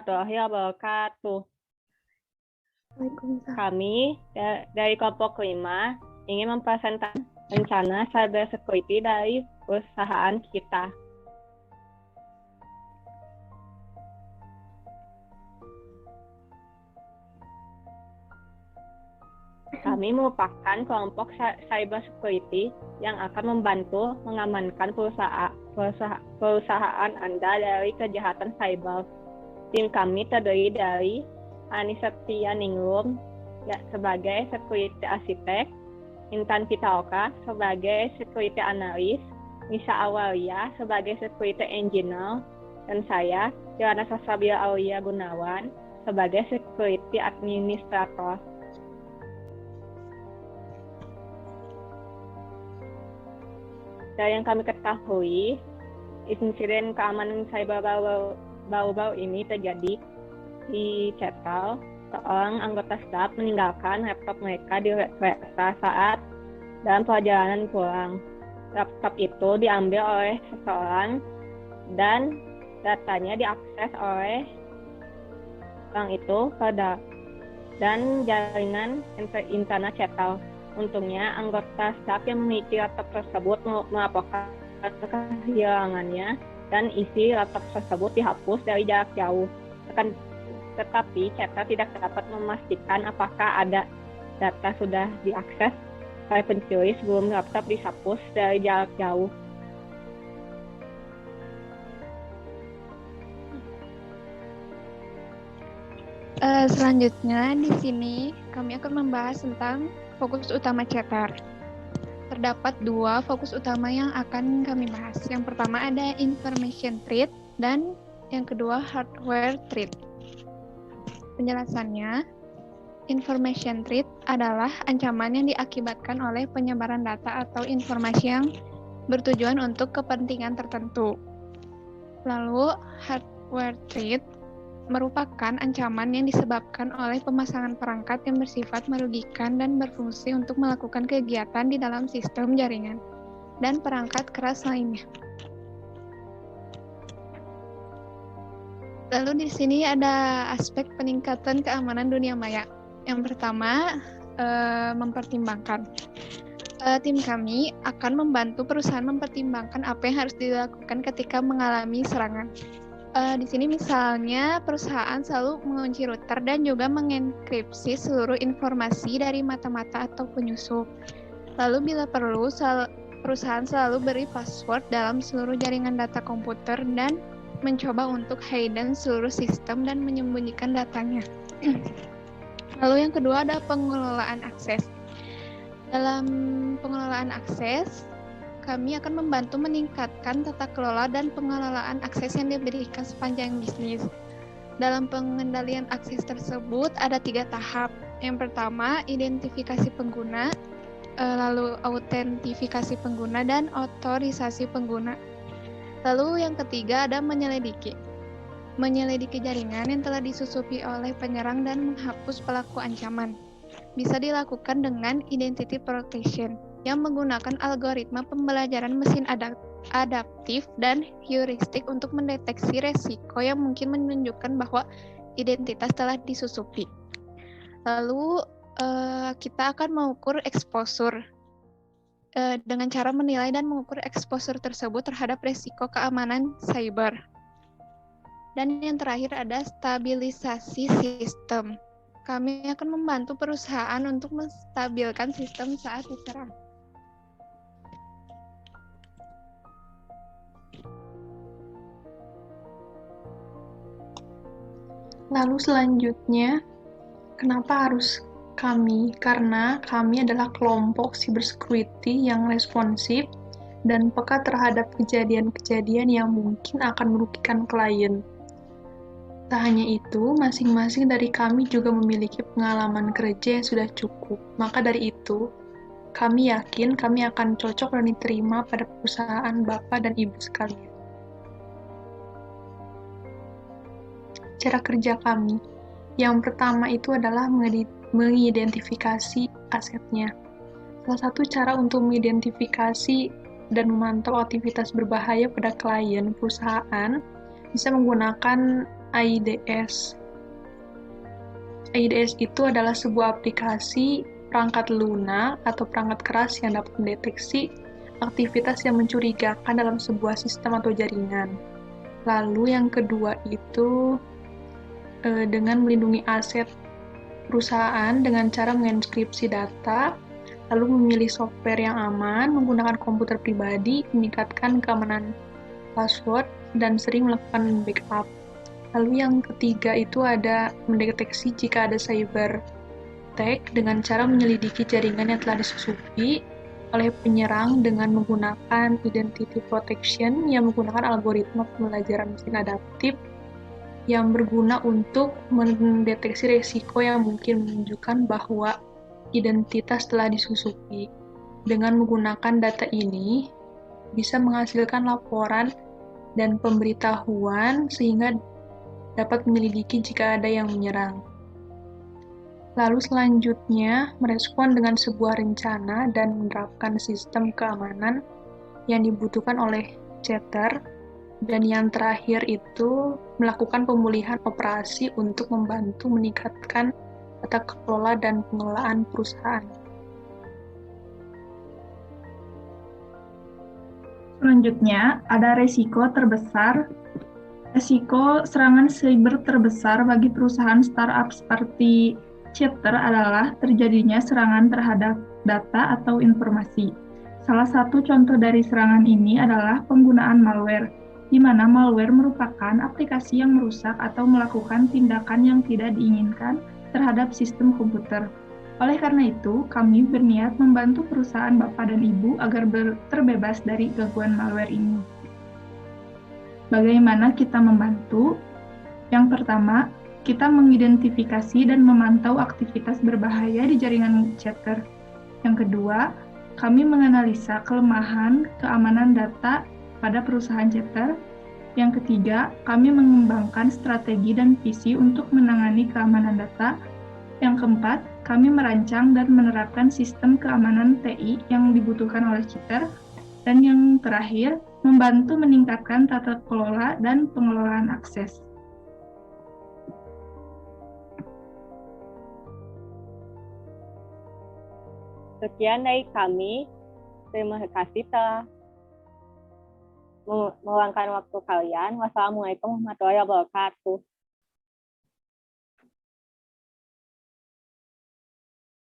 warahmatullahi wabarakatuh. Waalaikumsalam. Kami dari kelompok 5 ingin mempresentasikan rencana cyber security dari perusahaan kita. Kami merupakan kelompok cyber security yang akan membantu mengamankan perusahaan Anda dari kejahatan cyber. Tim kami terdiri dari Aniseptia Ningrum sebagai security architect, Intan Pitaloka sebagai security analyst, Nisa Awalia sebagai security engineer, dan saya, Johanna Sasabila Aulia Gunawan, sebagai security administrator. Dari yang kami ketahui, insiden keamanan cyber baru-baru ini terjadi di Cetal. Seorang anggota staf meninggalkan laptop mereka di kereta saat dalam perjalanan pulang. Laptop itu diambil oleh seseorang dan datanya diakses oleh orang itu dan jaringan internet Cetal. Untungnya, anggota staf yang memiliki laptop tersebut melaporkan kehilangannya dan isi laptop tersebut dihapus dari jarak jauh. Tetapi Cetal tidak dapat memastikan apakah ada data sudah diakses oleh pencuri sebelum laptop dihapus dari jarak jauh. Selanjutnya di sini kami akan membahas tentang fokus utama Cetar. Terdapat 2 fokus utama yang akan kami bahas. Yang pertama ada information threat dan yang kedua hardware threat. Penjelasannya, information threat adalah ancaman yang diakibatkan oleh penyebaran data atau informasi yang bertujuan untuk kepentingan tertentu. Lalu hardware threat merupakan ancaman yang disebabkan oleh pemasangan perangkat yang bersifat merugikan dan berfungsi untuk melakukan kegiatan di dalam sistem jaringan dan perangkat keras lainnya. Lalu di sini ada aspek peningkatan keamanan dunia maya. Yang pertama, mempertimbangkan. Tim kami akan membantu perusahaan mempertimbangkan apa yang harus dilakukan ketika mengalami serangan. Di sini misalnya perusahaan selalu mengunci router dan juga mengenkripsi seluruh informasi dari mata-mata atau penyusup. Lalu bila perlu, perusahaan selalu beri password dalam seluruh jaringan data komputer dan mencoba untuk hidden seluruh sistem dan menyembunyikan datanya. Lalu yang kedua ada pengelolaan akses. Dalam pengelolaan akses, kami akan membantu meningkatkan tata kelola dan pengelolaan akses yang diberikan sepanjang bisnis. Dalam pengendalian akses tersebut ada 3 tahap. Yang pertama, identifikasi pengguna, lalu autentifikasi pengguna, dan otorisasi pengguna. Lalu yang ketiga ada menyelidiki. Menyelidiki jaringan yang telah disusupi oleh penyerang dan menghapus pelaku ancaman. Bisa dilakukan dengan identity protection yang menggunakan algoritma pembelajaran mesin adaptif dan heuristik untuk mendeteksi resiko yang mungkin menunjukkan bahwa identitas telah disusupi. Lalu kita akan mengukur exposure dengan cara menilai dan mengukur exposure tersebut terhadap resiko keamanan cyber. Dan yang terakhir ada stabilisasi sistem. Kami akan membantu perusahaan untuk menstabilkan sistem saat diserang. Lalu selanjutnya, kenapa harus kami? Karena kami adalah kelompok cybersecurity yang responsif dan peka terhadap kejadian-kejadian yang mungkin akan merugikan klien. Tak hanya itu, masing-masing dari kami juga memiliki pengalaman kerja yang sudah cukup. Maka dari itu, kami yakin kami akan cocok dan diterima pada perusahaan Bapak dan Ibu sekalian. Cara kerja kami. Yang pertama itu adalah mengidentifikasi asetnya. Salah satu cara untuk mengidentifikasi dan memantau aktivitas berbahaya pada klien perusahaan bisa menggunakan AIDS. AIDS itu adalah sebuah aplikasi perangkat lunak atau perangkat keras yang dapat mendeteksi aktivitas yang mencurigakan dalam sebuah sistem atau jaringan. Lalu yang kedua itu dengan melindungi aset perusahaan dengan cara menginskripsi data, lalu memilih software yang aman, menggunakan komputer pribadi, meningkatkan keamanan password, dan sering melakukan backup. Lalu yang ketiga itu ada mendeteksi jika ada cyber attack dengan cara menyelidiki jaringan yang telah disusupi oleh penyerang dengan menggunakan identity protection yang menggunakan algoritma pembelajaran mesin adaptif yang berguna untuk mendeteksi risiko yang mungkin menunjukkan bahwa identitas telah disusupi. Dengan menggunakan data ini, bisa menghasilkan laporan dan pemberitahuan sehingga dapat menyelidiki jika ada yang menyerang. Lalu selanjutnya, merespon dengan sebuah rencana dan menerapkan sistem keamanan yang dibutuhkan oleh chatter. Dan yang terakhir itu, melakukan pemulihan operasi untuk membantu meningkatkan tata kelola dan pengelolaan perusahaan. Selanjutnya, ada resiko terbesar. Resiko serangan cyber terbesar bagi perusahaan startup seperti Chatter adalah terjadinya serangan terhadap data atau informasi. Salah satu contoh dari serangan ini adalah penggunaan malware, di mana malware merupakan aplikasi yang merusak atau melakukan tindakan yang tidak diinginkan terhadap sistem komputer. Oleh karena itu, kami berniat membantu perusahaan Bapak dan Ibu agar terbebas dari gangguan malware ini. Bagaimana kita membantu? Yang pertama, kita mengidentifikasi dan memantau aktivitas berbahaya di jaringan Chatter. Yang kedua, kami menganalisa kelemahan keamanan data pada perusahaan Chatter. Yang ketiga, kami mengembangkan strategi dan visi untuk menangani keamanan data. Yang keempat, kami merancang dan menerapkan sistem keamanan TI yang dibutuhkan oleh Chatter. Dan yang terakhir, membantu meningkatkan tata kelola dan pengelolaan akses. Sekian dari kami. Terima kasih telah meluangkan waktu kalian. Wassalamualaikum warahmatullahi wabarakatuh.